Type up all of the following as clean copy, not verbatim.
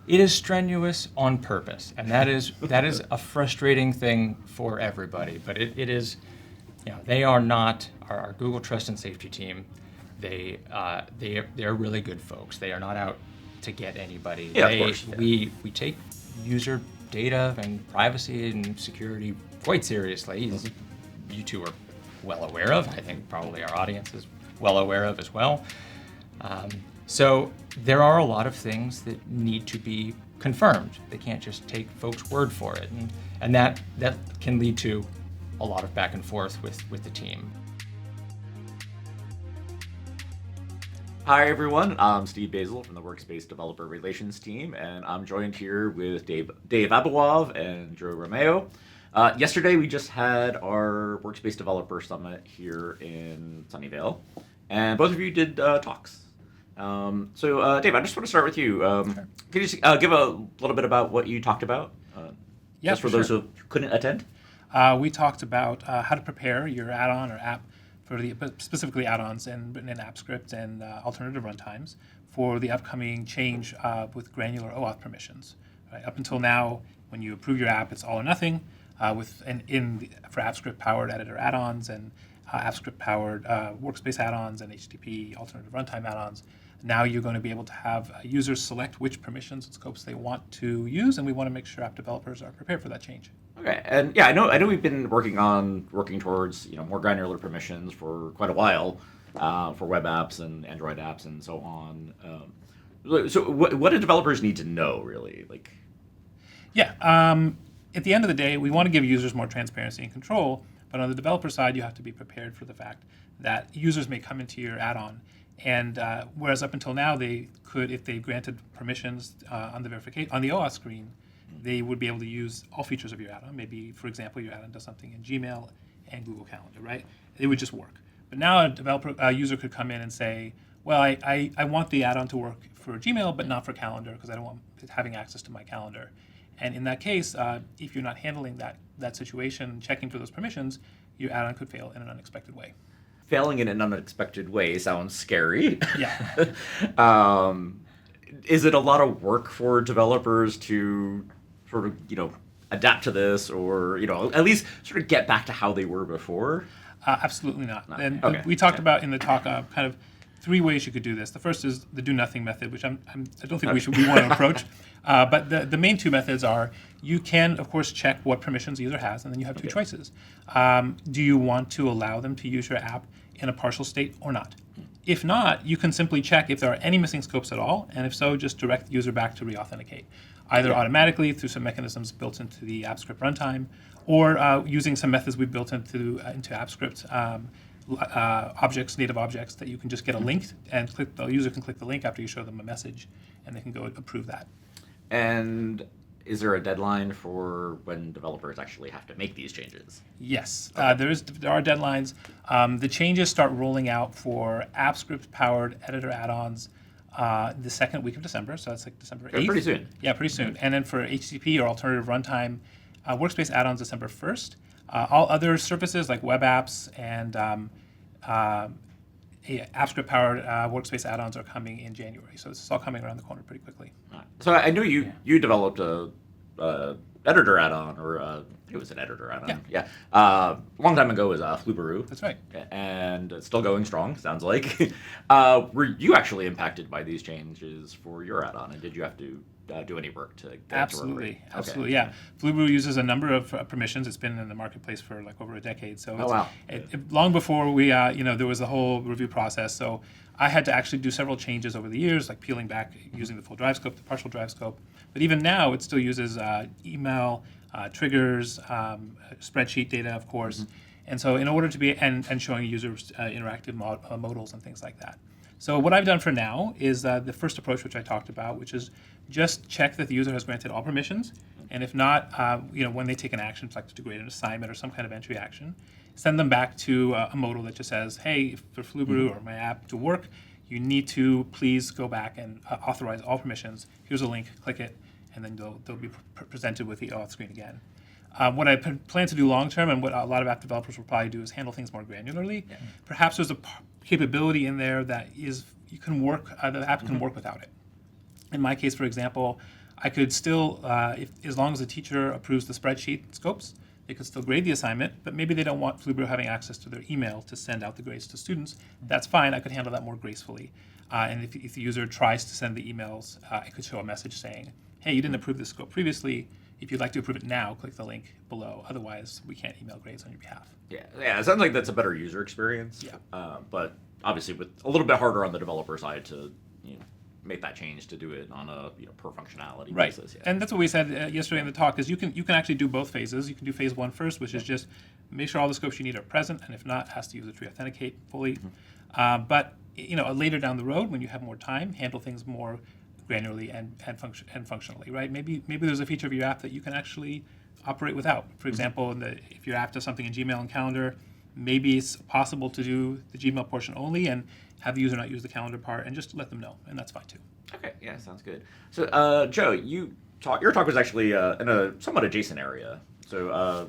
It is strenuous on purpose, and that is a frustrating thing for everybody. But it is, they are not our Google Trust and Safety team. They're really good folks. They are not out to get anybody. Yeah, of course. Yeah. We take user data and privacy and security quite seriously. As you two are well aware of. I think probably our audience is well aware of as well. So there are a lot of things that need to be confirmed. They can't just take folks' word for it, and that can lead to a lot of back and forth with the team. Hi everyone, I'm Steve Basil from the Workspace Developer Relations team, and I'm joined here with Dave Abuwov and Joe Romeo. Yesterday we just had our Workspace Developer Summit here in Sunnyvale, and both of you did talks. So Dave, I just want to start with you. Sure. Can you give a little bit about what you talked about? Just for those who couldn't attend? We talked about how to prepare your add-on or app but specifically add-ons and written in AppScript and alternative runtimes for the upcoming change with Granular OAuth permissions. Right? Up until now, when you approve your app, it's all or nothing for AppScript-powered editor add-ons and AppScript-powered workspace add-ons and HTTP alternative runtime add-ons. Now you're going to be able to have users select which permissions and scopes they want to use, and we want to make sure app developers are prepared for that change. Okay, and yeah, I know we've been working towards more granular permissions for quite a while for web apps and Android apps and so on. So what do developers need to know really? At the end of the day, we want to give users more transparency and control, but on the developer side, you have to be prepared for the fact that users may come into your add-on, and whereas up until now they could, if they granted permissions on the OAuth screen, they would be able to use all features of your add-on. Maybe, for example, your add-on does something in Gmail and Google Calendar, right? It would just work. But now a user could come in and say, well, I want the add-on to work for Gmail, but not for Calendar, because I don't want it having access to my calendar. And in that case, if you're not handling that situation, checking for those permissions, your add-on could fail in an unexpected way. Failing in an unexpected way sounds scary. Yeah. Is it a lot of work for developers to sort of, adapt to this, or, at least sort of get back to how they were before? Absolutely not. No. And Okay. we talked about in the talk kind of three ways you could do this. The first is the do nothing method, which I don't think we want to approach. But the main two methods are, you can, of course, check what permissions the user has, and then you have two choices. Do you want to allow them to use your app in a partial state or not? If not, you can simply check if there are any missing scopes at all, and if so, just direct the user back to re-authenticate, either automatically through some mechanisms built into the AppScript runtime, or using some methods we built into AppScript native objects that you can just get a link, and the user can click the link after you show them a message, and they can go approve that. And is there a deadline for when developers actually have to make these changes? Yes, there are deadlines. The changes start rolling out for AppScript-powered editor add-ons the second week of December, so that's like December 8th. Pretty soon. Yeah, pretty soon. And then for HTTP or alternative runtime workspace add-ons, December 1st. All other services like web apps and AppScript-powered workspace add-ons are coming in January. So this is all coming around the corner pretty quickly. So I know you developed a editor add-on, or I think it was an editor add-on. Yeah. A long time ago was Flubaroo. That's right. And it's still going strong, sounds like. Were you actually impacted by these changes for your add-on, and did you have to do any work to get Absolutely, it to work? absolutely, yeah. Flubaroo uses a number of permissions. It's been in the marketplace for like over a decade. So long before we, there was a whole review process. So I had to actually do several changes over the years, like peeling back, using the full drive scope, the partial drive scope. But even now, it still uses email, triggers, spreadsheet data, of course. And so in order to be, and showing users interactive modals and things like that. So what I've done for now is the first approach, which I talked about, which is just check that the user has granted all permissions. And if not, when they take an action, like to grade an assignment or some kind of entry action, send them back to a modal that just says, hey, for Flubaroo or my app to work, you need to please go back and authorize all permissions. Here's a link, click it, and then they'll be presented with the OAuth screen again. What I plan to do long term, and what a lot of app developers will probably do, is handle things more granularly. Yeah. Perhaps there's a capability in there that is the app can work without it. In my case, for example, I could still, as long as the teacher approves the spreadsheet scopes, they could still grade the assignment, but maybe they don't want Flubro having access to their email to send out the grades to students. That's fine. I could handle that more gracefully. And if the user tries to send the emails, I could show a message saying, hey, you didn't approve this scope previously. If you'd like to approve it now, click the link below. Otherwise, we can't email grades on your behalf. Yeah, it sounds like that's a better user experience. Yeah. But obviously, with a little bit harder on the developer side to make that change to do it on a per functionality basis. Yeah. And that's what we said yesterday in the talk is you can actually do both phases. You can do phase 1 first, which is just make sure all the scopes you need are present, and if not, has to use it to authenticate fully. But later down the road, when you have more time, handle things more granularly and functionally, right? Maybe there's a feature of your app that you can actually operate without. For example, if your app does something in Gmail and Calendar, maybe it's possible to do the Gmail portion only and have the user not use the calendar part, and just let them know, and that's fine too. Okay, yeah, sounds good. So, Joe, your talk was actually in a somewhat adjacent area. So,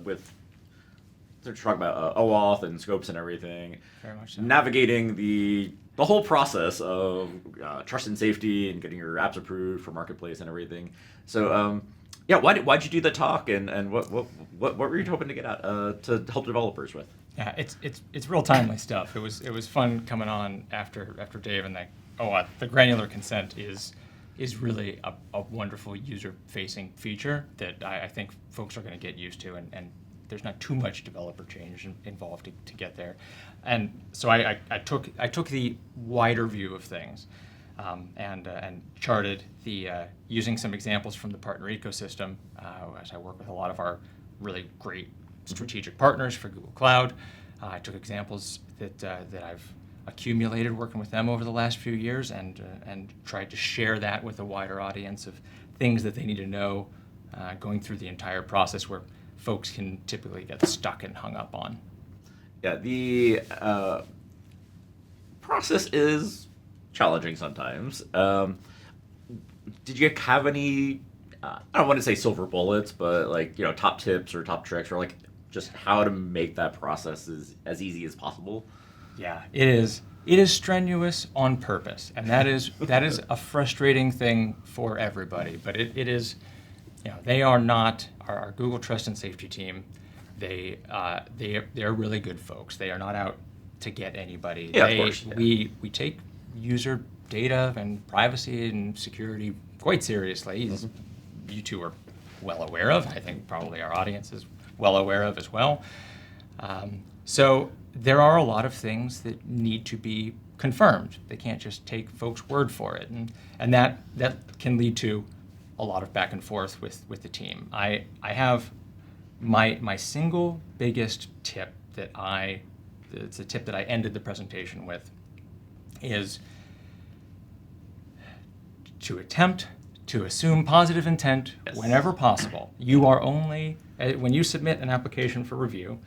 you're talking about OAuth and scopes and everything. Very much so. Navigating the whole process of trust and safety and getting your apps approved for Marketplace and everything. So, why'd you do the talk, and what were you hoping to get out to help developers with? Yeah, it's real timely stuff. It was fun coming on after Dave and the granular consent is really a wonderful user-facing feature that I think folks are going to get used to, and there's not too much developer change involved to get there. And so I took the wider view of things and charted the using some examples from the partner ecosystem as I work with a lot of our really great strategic partners for Google Cloud. I took examples that I've accumulated working with them over the last few years and tried to share that with a wider audience of things that they need to know going through the entire process where folks can typically get stuck and hung up on. Yeah, the process is challenging sometimes. Did you have any, I don't want to say silver bullets, but top tips or top tricks or just how to make that process as easy as possible? Yeah, it is. It is strenuous on purpose, and that is a frustrating thing for everybody. But it is, they are not our Google Trust and Safety team. They're really good folks. They are not out to get anybody. Yeah, of course. Yeah. We take user data and privacy and security quite seriously. You two are well aware of. I think probably our audience is well aware of as well. So there are a lot of things that need to be confirmed. They can't just take folks' word for it, and that can lead to a lot of back and forth with the team. I have my single biggest tip it's a tip that I ended the presentation with, is to attempt to assume positive intent whenever possible. You are only, when you submit an application for review,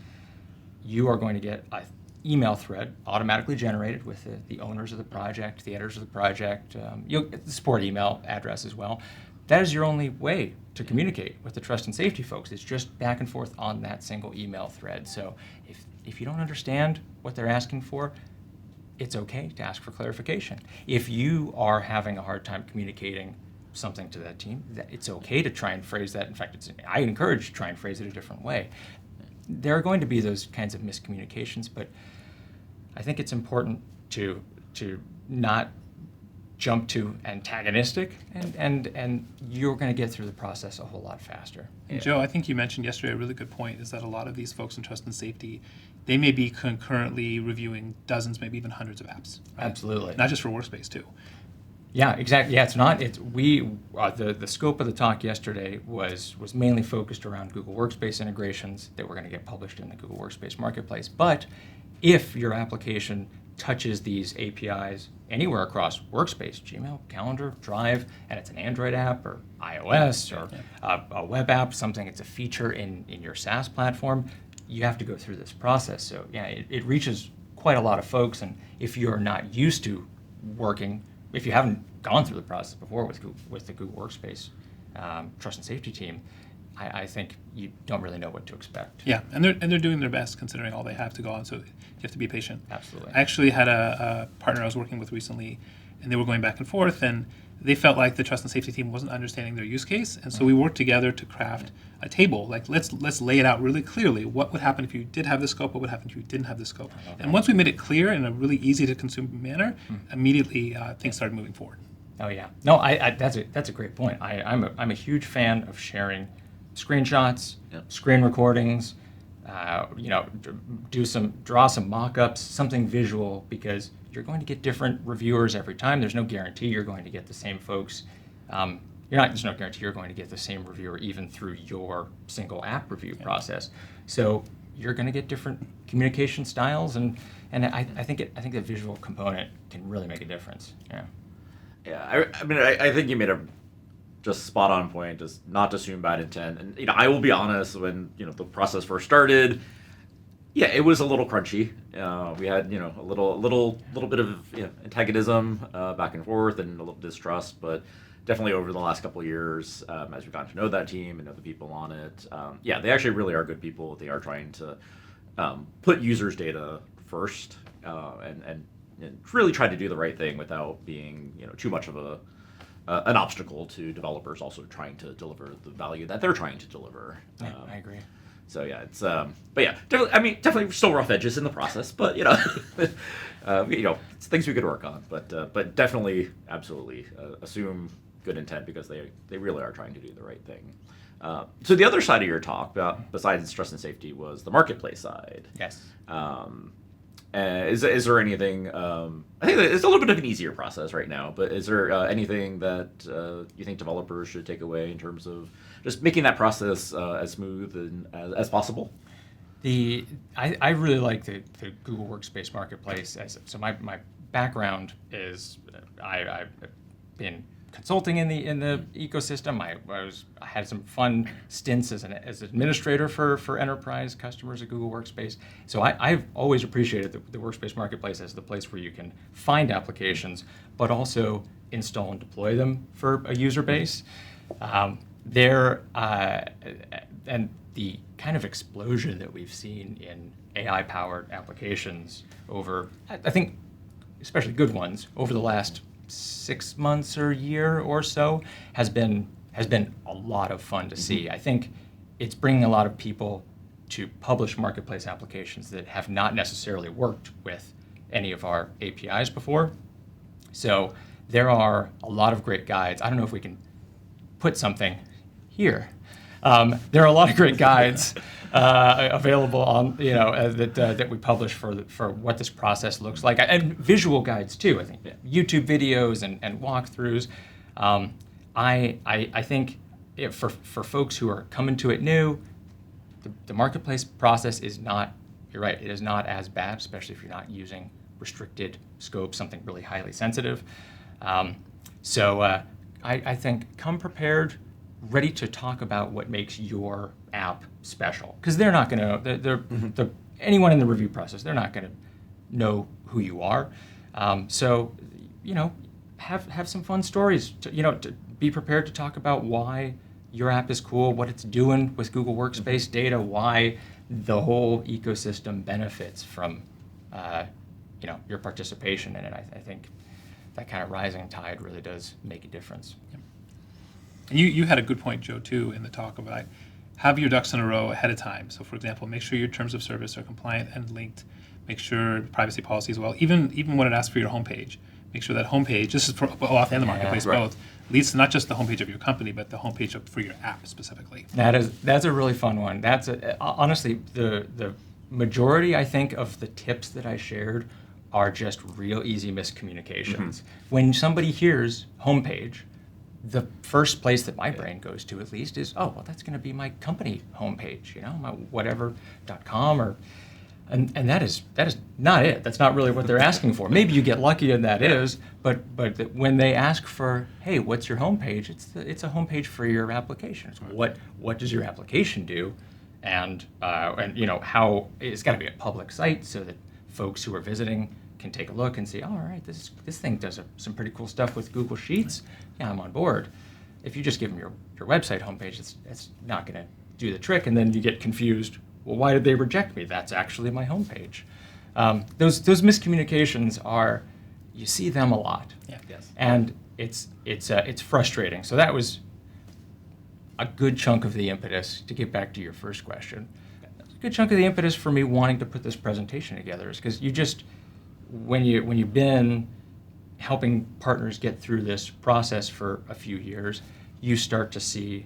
you are going to get an email thread automatically generated with the owners of the project, the editors of the project. You'll get the support email address as well. That is your only way to communicate with the trust and safety folks. It's just back and forth on that single email thread. So if you don't understand what they're asking for, it's okay to ask for clarification. If you are having a hard time communicating something to that team, it's okay to try and phrase that. In fact, I encourage to try and phrase it a different way. There are going to be those kinds of miscommunications, but I think it's important to not jump to antagonistic, and you're going to get through the process a whole lot faster. And Joe, I think you mentioned yesterday a really good point, is that a lot of these folks in trust and safety, they may be concurrently reviewing dozens, maybe even hundreds of apps. Right? Absolutely. Not just for Workspace too. Yeah, exactly. Yeah, the scope of the talk yesterday was mainly focused around Google Workspace integrations that were going to get published in the Google Workspace Marketplace. But if your application touches these APIs anywhere across Workspace, Gmail, Calendar, Drive, and it's an Android app or iOS or a web app, something, it's a feature in your SaaS platform, you have to go through this process. So yeah, it reaches quite a lot of folks, and if you're not used to working, if you haven't gone through the process before with the Google Workspace Trust and Safety team, I think you don't really know what to expect. Yeah, and they're doing their best considering all they have to go on, so you have to be patient. Absolutely. I actually had a partner I was working with recently, and they were going back and forth, and they felt like the trust and safety team wasn't understanding their use case, and so we worked together to craft a table. Like let's lay it out really clearly. What would happen if you did have the scope? What would happen if you didn't have the scope? And once we made it clear in a really easy to consume manner, immediately things started moving forward. Oh yeah, no, that's a great point. I'm a huge fan of sharing screenshots, screen recordings, draw some mock-ups, something visual, because you're going to get different reviewers every time. There's no guarantee you're going to get the same folks. There's no guarantee you're going to get the same reviewer even through your single app review process. So you're going to get different communication styles, and I think the visual component can really make a difference. Yeah. Yeah, I think you made a just spot on point, just not to assume bad intent. And I will be honest, when the process first started, yeah, it was a little crunchy. We had a little bit of antagonism back and forth and a little distrust, but definitely over the last couple of years, as we've gotten to know that team and know the people on it, they actually really are good people. They are trying to put users' data first and really try to do the right thing without being too much of an obstacle to developers also trying to deliver the value that they're trying to deliver. I agree. So yeah, it's but yeah, definitely still rough edges in the process, but it's things we could work on. But definitely, absolutely assume good intent, because they really are trying to do the right thing. So the other side of your talk, besides trust and safety, was the marketplace side. Yes. Is there anything? I think that it's a little bit of an easier process right now, but is there anything that you think developers should take away in terms of just making that process as smooth and as possible? I really like the Google Workspace Marketplace. So my background is I've been consulting in the ecosystem. I had some fun stints as administrator for enterprise customers at Google Workspace. So I've always appreciated the Workspace Marketplace as the place where you can find applications, but also install and deploy them for a user base. And the kind of explosion that we've seen in AI-powered applications over, I think, especially good ones, over the last 6 months or year or so has been a lot of fun to see. I think it's bringing a lot of people to publish marketplace applications that have not necessarily worked with any of our APIs before. So there are a lot of great guides. I don't know if we can put something here. There are a lot of great guides available on that we publish for what this process looks like, and visual guides too. I think YouTube videos and walkthroughs. I think for folks who are coming to it new, the marketplace process is not. You're right. It is not as bad, especially if you're not using restricted scope, something really highly sensitive. I think come prepared, ready to talk about what makes your app special, because they're not going to. Anyone in the review process, they're not going to know who you are. Have some fun stories. To be prepared to talk about why your app is cool, what it's doing with Google Workspace data, why the whole ecosystem benefits from your participation in it. I think that kind of rising tide really does make a difference. And you had a good point, Joe, too, in the talk about have your ducks in a row ahead of time. So, for example, make sure your terms of service are compliant and linked. Make sure privacy policy as well. Even when it asks for your homepage, make sure that homepage, this is for OAuth and the marketplace both, leads to not just the homepage of your company, but the homepage for your app specifically. That's a really fun one. Honestly, the majority, I think, of the tips that I shared are just real easy miscommunications. When somebody hears homepage, the first place that my brain goes to, at least, is, that's going to be my company homepage, my whatever.com and that is not it. That's not really what they're asking for. Maybe you get lucky and that is, but when they ask for, hey, what's your homepage? It's a homepage for your application. It's what does your application do, and how it's got to be a public site so that folks who are visiting can take a look and see, all right, this thing does some pretty cool stuff with Google Sheets. Yeah, I'm on board. If you just give them your website homepage, it's not going to do the trick, and then you get confused. Well, why did they reject me? That's actually my homepage. Those miscommunications you see them a lot. Yeah. Yes. And it's frustrating. So that was a good chunk of the impetus to get back to your first question. A good chunk of the impetus for me wanting to put this presentation together is because you just when you've been helping partners get through this process for a few years, you start to see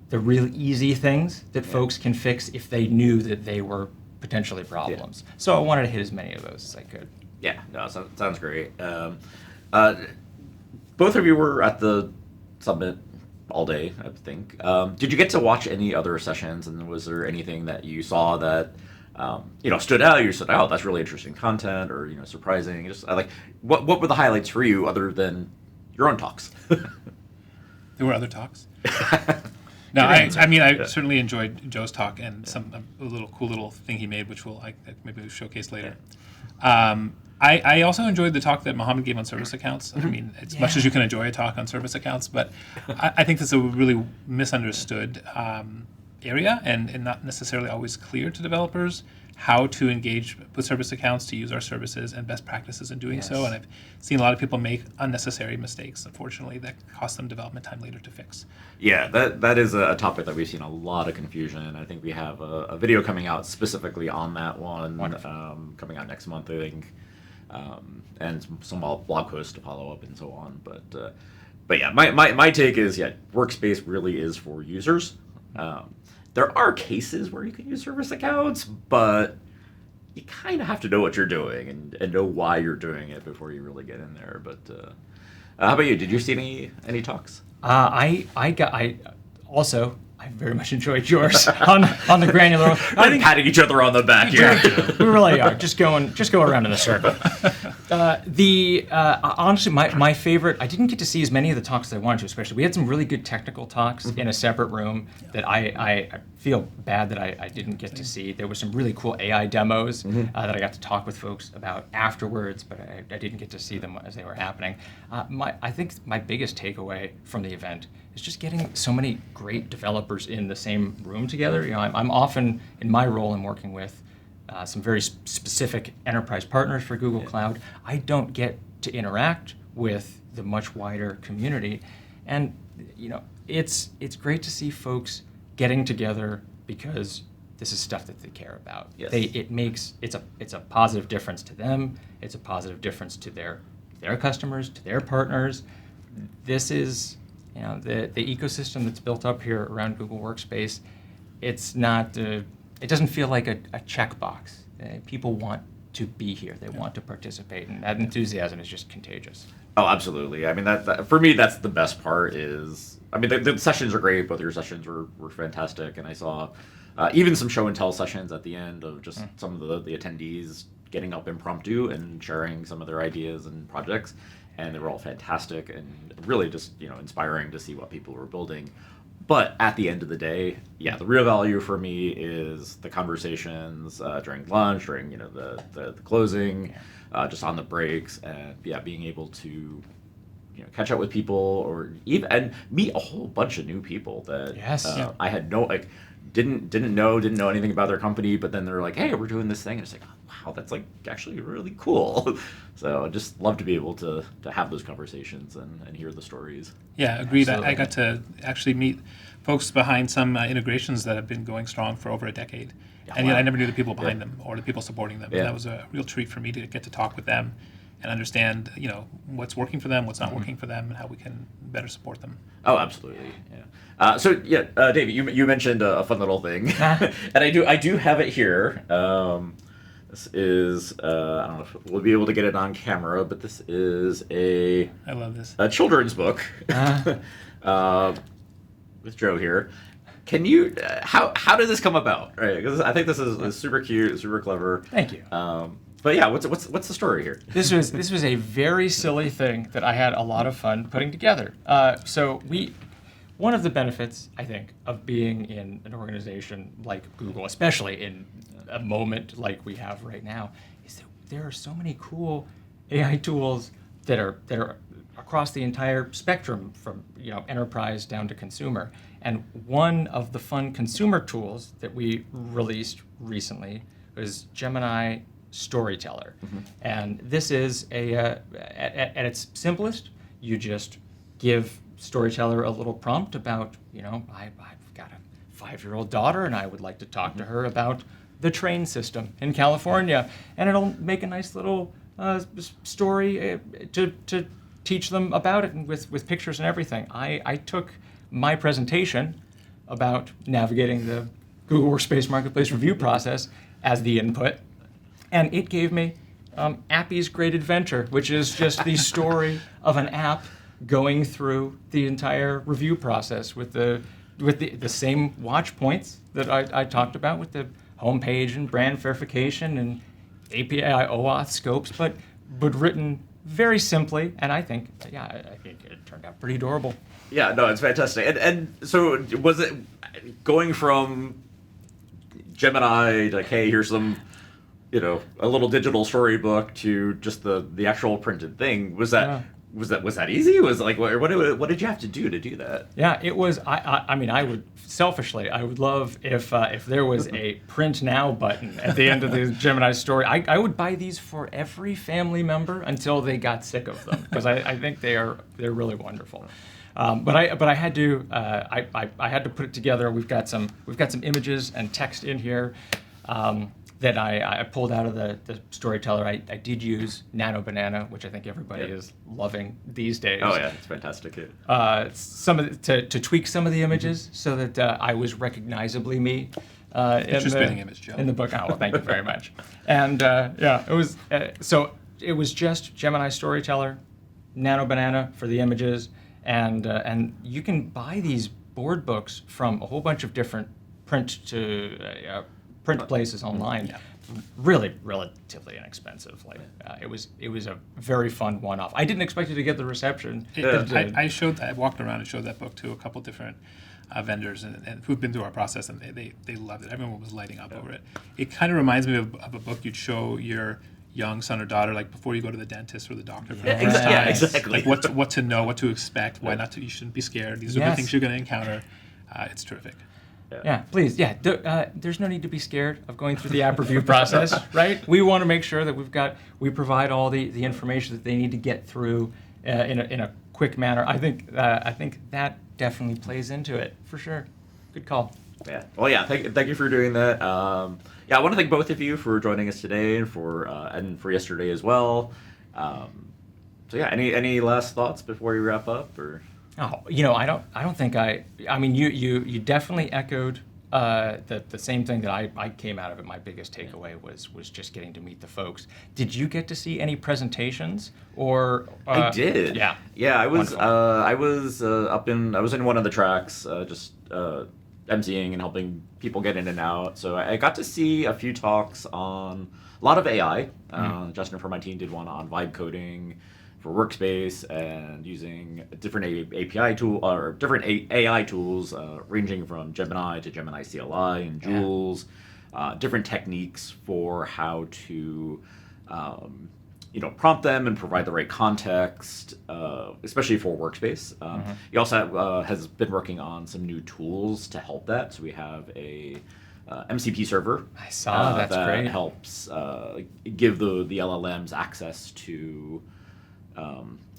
the real easy things that folks can fix if they knew that they were potentially problems. Yeah. So I wanted to hit as many of those as I could. Yeah, no, sounds great. Both of you were at the summit all day, I think. Did you get to watch any other sessions, and was there anything that you saw that stood out? You said, "Oh, that's really interesting content," or surprising. Just like, what were the highlights for you other than your own talks? There were other talks. No, I certainly enjoyed Joe's talk and a little cool little thing he made, which maybe we'll showcase later. I also enjoyed the talk that Mohammed gave on service accounts. I mean, as much as you can enjoy a talk on service accounts, but I think that's a really misunderstood area and not necessarily always clear to developers how to engage with service accounts, to use our services, and best practices in doing so. And I've seen a lot of people make unnecessary mistakes, unfortunately, that cost them development time later to fix. Yeah, that is a topic that we've seen a lot of confusion. I think we have a video coming out specifically on that one, coming out next month, I think, and some blog posts to follow up and so on. But yeah, my take is, Workspace really is for users. There are cases where you can use service accounts, but you kind of have to know what you're doing and know why you're doing it before you really get in there. But how about you? Did you see any talks? I very much enjoyed yours on the Granular OAuth. I think patting each other on the back here. We really are. Just go around in a circle. Honestly, my favorite, I didn't get to see as many of the talks as I wanted to, especially. We had some really good technical talks in a separate room that I feel bad that I didn't get to see. There were some really cool AI demos that I got to talk with folks about afterwards, but I didn't get to see them as they were happening. I think my biggest takeaway from the event is just getting so many great developers in the same room together. I'm often, in my role, I'm working with some very specific enterprise partners for Google Cloud. I don't get to interact with the much wider community, and it's great to see folks getting together because this is stuff that they care about. Yes. It's a positive difference to them. It's a positive difference to their customers, to their partners. This is the ecosystem that's built up here around Google Workspace. It's not. It doesn't feel like a checkbox. People want to be here. They want to participate, and that enthusiasm is just contagious. Oh, absolutely. I mean, that for me, that's the best part. Is the sessions are great. Both your sessions were fantastic, and I saw even some show and tell sessions at the end of just some of the attendees getting up impromptu and sharing some of their ideas and projects, and they were all fantastic and really just inspiring to see what people were building. But at the end of the day, the real value for me is the conversations during lunch, during the closing, just on the breaks, and being able to catch up with people or even meet a whole bunch of new people that I had didn't know anything about their company, but then they're like, hey, we're doing this thing, and it's like, oh, wow, that's actually really cool. So I just love to be able to have those conversations and hear the stories. Yeah, agreed. I got to actually meet folks behind some integrations that have been going strong for over a decade, and yet I never knew the people behind them or the people supporting them. And that was a real treat for me to get to talk with them and understand, what's working for them, what's not working for them, and how we can better support them. Oh, absolutely. Yeah. David, you mentioned a fun little thing, and I do have it here. This is I don't know if we'll be able to get it on camera, but this is I love this, a children's book with Joe here. Can you how did this come about? Right, because I think this is super cute, super clever. Thank you. But yeah, what's the story here? This was a very silly thing that I had a lot of fun putting together. One of the benefits, I think, of being in an organization like Google, especially in a moment like we have right now, is that there are so many cool AI tools that are across the entire spectrum, from enterprise down to consumer. And one of the fun consumer tools that we released recently was Gemini Storyteller. And this is at its simplest, you just give Storyteller a little prompt about, I've got a 5-year-old daughter and I would like to talk to her about the train system in California, and it'll make a nice little story to teach them about it, and with pictures and everything. I took my presentation about navigating the Google Workspace Marketplace review process as the input, and it gave me Appy's Great Adventure, which is just the story of an app going through the entire review process with the same watch points that I talked about, with the homepage and brand verification and API OAuth scopes, but written very simply, and I think it turned out pretty adorable. Yeah, no, it's fantastic. And so was it going from Gemini, like, hey, here's some, a little digital storybook, to just the actual printed thing? Was that easy? Was like, what did you have to do that? Yeah, it was. I would selfishly, I would love if there was a print now button at the end of the Gemini story. I would buy these for every family member until they got sick of them, because I think they're really wonderful. But I had to I had to put it together. We've got some images and text in here. That I pulled out of the Storyteller. I did use Nano Banana, which I think everybody is loving these days. Oh yeah, it's fantastic. To tweak some of the images so that I was recognizably me in the book. Oh, well, thank you very much. And it was so it was just Gemini Storyteller, Nano Banana for the images, and you can buy these board books from a whole bunch of different print places online. Really relatively inexpensive. It was a very fun one-off. I didn't expect it to get the reception. I walked around and showed that book to a couple different vendors and who've been through our process, and they loved it. Everyone was lighting up over it. It kind of reminds me of a book you'd show your young son or daughter, like before you go to the dentist or the doctor for the first time. Yeah, exactly. Like what to know, what to expect, why not to. You shouldn't be scared. These are the things you're going to encounter. It's terrific. Yeah, please. Yeah, there's no need to be scared of going through the app review process, right? We want to make sure that we provide all the information that they need to get through in a quick manner. I think that definitely plays into it for sure. Good call. Yeah. Well, yeah. Thank you for doing that. I want to thank both of you for joining us today and for yesterday as well. So yeah, any last thoughts before we wrap up, or? Oh, I don't think you definitely echoed the same thing that I came out of it. My biggest takeaway was just getting to meet the folks. Did you get to see any presentations or? I did. Yeah. Yeah, I was I was in one of the tracks, just emceeing and helping people get in and out. So I got to see a few talks on a lot of AI. Justin from my team did one on vibe coding for Workspace and using different API tool or different AI tools, ranging from Gemini to Gemini CLI and Jules, different techniques for how to prompt them and provide the right context, especially for Workspace. He also has been working on some new tools to help that. So we have a MCP server. I saw that great. Helps give the LLMs access to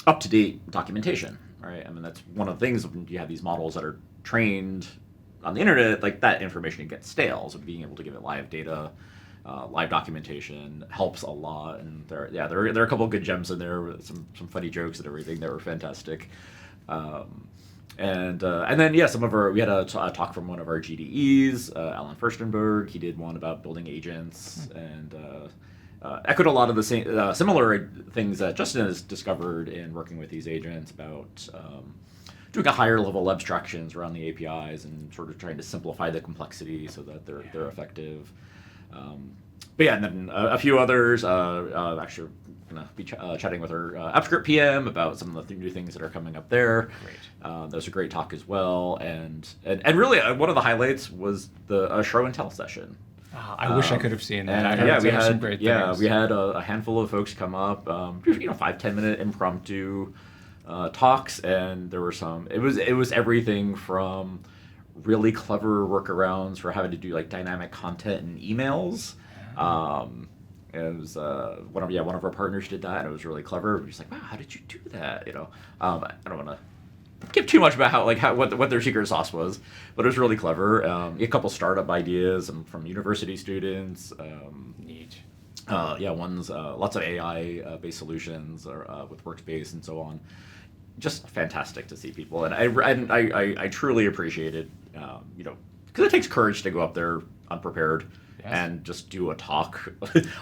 up-to-date documentation, right? I mean, that's one of the things when you have these models that are trained on the internet, like that information gets stale. So being able to give it live data, live documentation helps a lot. And there are a couple of good gems in there with some funny jokes and everything that were fantastic. And then we had a talk from one of our GDEs, Alan Furstenberg. He did one about building agents and echoed a lot of the same similar things that Justin has discovered in working with these agents about doing a higher level abstractions around the APIs and sort of trying to simplify the complexity so that they're effective. And then a few others. Actually, going to be chatting with our AppScript PM about some of the new things that are coming up there. Great. That was a great talk as well. And really, one of the highlights was the show and tell session. I wish I could have seen that. We had some great things. We had a handful of folks come up, 5-10 minute impromptu talks, and there were some. It was everything from really clever workarounds for having to do like dynamic content in emails, it was one of our partners did that, and it was really clever. We're just like, wow, how did you do that? I don't want to give too much about what their secret sauce was, but it was really clever. A couple startup ideas from university students. Neat. One's lots of AI based solutions with Workspace and so on. Just fantastic to see people, and I truly appreciate it. Because it takes courage to go up there unprepared. Yes. And just do a talk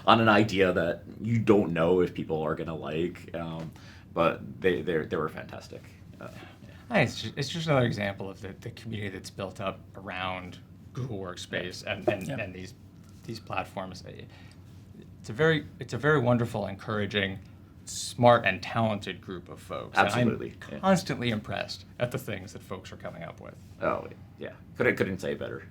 on an idea that you don't know if people are gonna like, but they were fantastic. It's just another example of the community that's built up around Google Workspace and these platforms. It's a very wonderful, encouraging, smart, and talented group of folks. Absolutely, and I'm constantly impressed at the things that folks are coming up with. Oh yeah, couldn't say it better.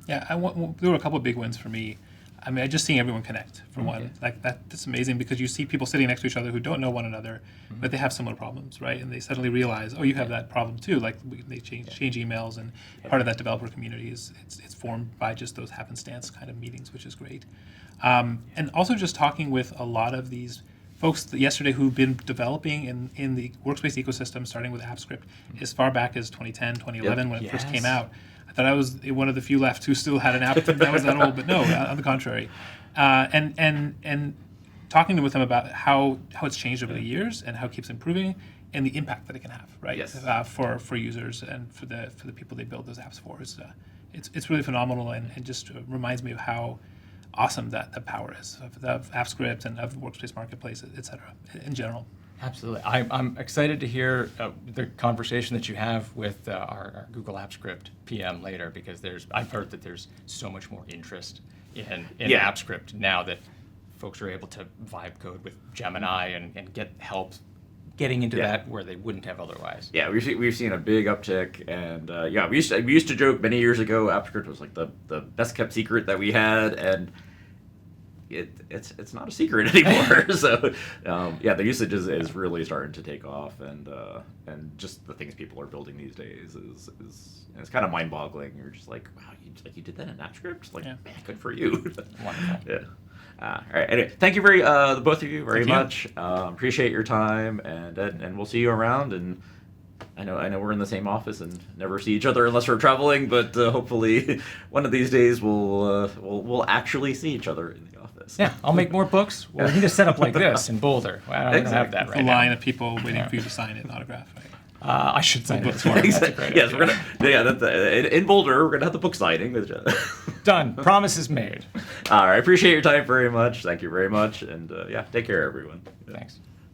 Yeah, there were a couple of big wins for me. I mean, I just seeing everyone connect for one. Like that's amazing because you see people sitting next to each other who don't know one another, but they have similar problems, right? And they suddenly realize, oh, you have that problem too. Like they change emails, and part of that developer community is it's formed by just those happenstance kind of meetings, which is great. And also just talking with a lot of these folks yesterday who've been developing in the Workspace ecosystem, starting with AppScript as far back as 2010, 2011 when it first came out. I thought I was one of the few left who still had an app that was that old, but no, on the contrary. And talking with them about how it's changed over the years and how it keeps improving and the impact that it can have, right? Yes. For users and for the people they build those apps for. It's really phenomenal and just reminds me of how awesome that power is of AppScript and of Workspace Marketplace, et cetera, in general. Absolutely. I'm excited to hear the conversation that you have with our Google AppScript PM later, because I've heard that there's so much more interest in AppScript now that folks are able to vibe code with Gemini and get help getting into that where they wouldn't have otherwise. Yeah, we've seen a big uptick, and we used to joke many years ago AppScript was like the best kept secret that we had, and it's not a secret anymore. So the usage is really starting to take off, and just the things people are building these days is it's kind of mind-boggling. You're just like, wow, you did that in AppScript? Like, man, good for you. Wonderful. Yeah. All right. Anyway, thank you the both of you very much. Appreciate your time, and we'll see you around. And I know we're in the same office and never see each other unless we're traveling, but hopefully one of these days we'll actually see each other in the office. Yeah, I'll make more books. We'll need a setup like this in Boulder. I don't have that right now. A line of people waiting for you to sign it and autograph. Right? I should sign it. Exactly. Yes, we're gonna. In Boulder, we're gonna have the book signing. Done. Promise is made. All right. Appreciate your time very much. Thank you very much, and take care, everyone. Thanks.